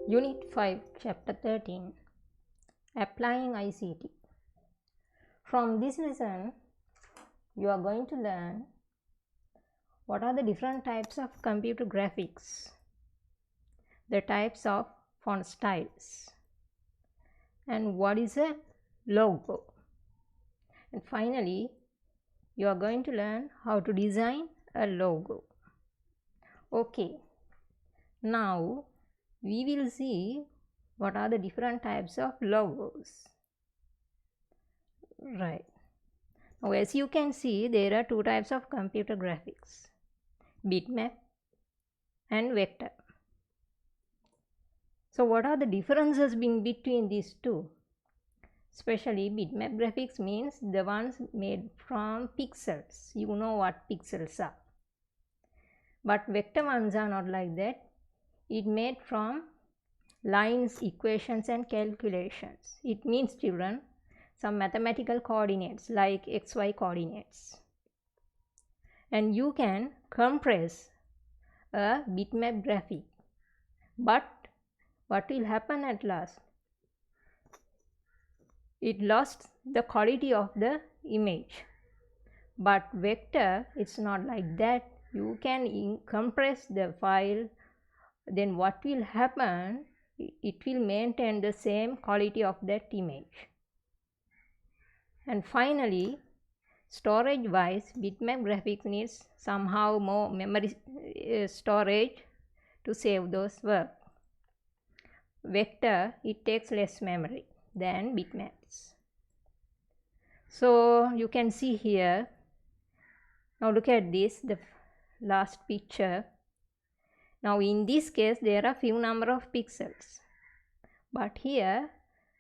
Unit 5, Chapter 13, Applying ICT. From this lesson, you are going to learn what are the different types of computer graphics, the types of font styles, and what is a logo. And finally, you are going to learn how to design a logo. Okay, now we will see what are the different types of logos. Right. Now, as you can see, there are two types of computer graphics, bitmap and vector. So what are the differences between these two? Especially bitmap graphics means the ones made from pixels. You know what pixels are. But vector ones are not like that. It made from lines, equations and calculations. It means, children, some mathematical coordinates like xy coordinates. And you can compress a bitmap graphic. But what will happen at last? It lost the quality of the image. But vector, it's not like that. You can compress the file, then what will happen? It will maintain the same quality of that image. And finally, storage wise, bitmap graphics needs somehow more memory storage to save those work. Vector, it takes less memory than bitmaps. So you can see here, now look at this, the last picture. Now in this case there are few number of pixels, but here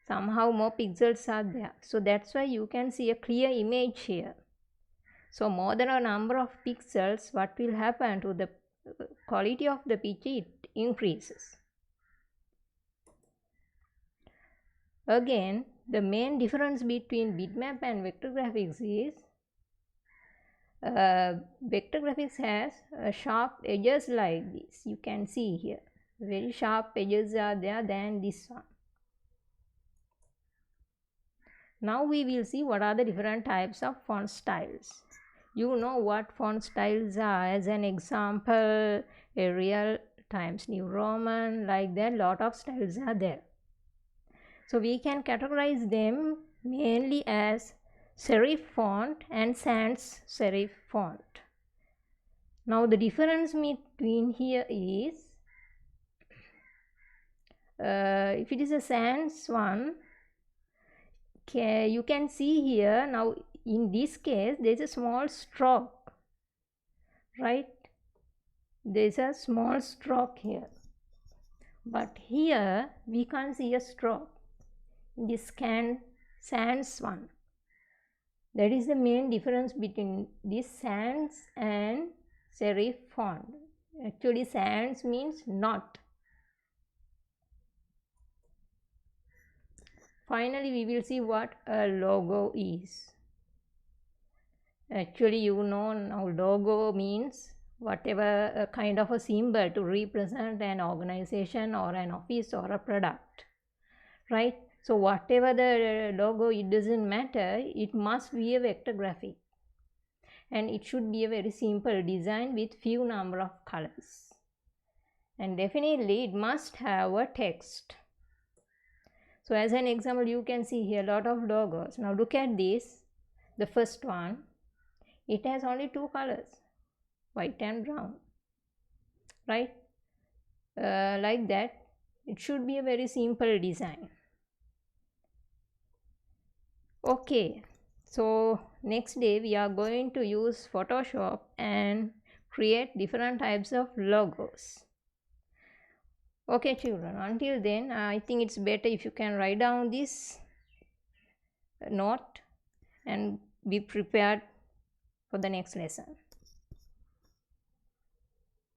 somehow more pixels are there, so that's why you can see a clear image here. So more than a number of pixels, what will happen to the quality of the picture? It increases. Again, the main difference between bitmap and vector graphics is vector graphics has sharp edges like this. You can see here, very sharp edges are there than this one. Now we will see what are the different types of font styles. You know what font styles are. As an example, Arial, Times New Roman, like that, lot of styles are there. So we can categorize them mainly as serif font and sans serif font. Now the difference between here is, if it is a sans one, you can see here, now in this case there is a small stroke, right? There is a small stroke here, but here we can't see a stroke in this sans one. That is the main difference between this sans and serif font. Actually sans means not. Finally we will see what a logo is. Actually you know now logo means whatever kind of a symbol to represent an organization or an office or a product, right? So whatever the logo, it doesn't matter, it must be a vector graphic, and it should be a very simple design with few number of colors, and definitely it must have a text. So as an example, you can see here a lot of logos. Now look at this, the first one, it has only two colors, white and brown, right? Like that, it should be a very simple design. Okay, so next day we are going to use Photoshop and create different types of logos. Okay children, until then I think it's better if you can write down this note and be prepared for the next lesson.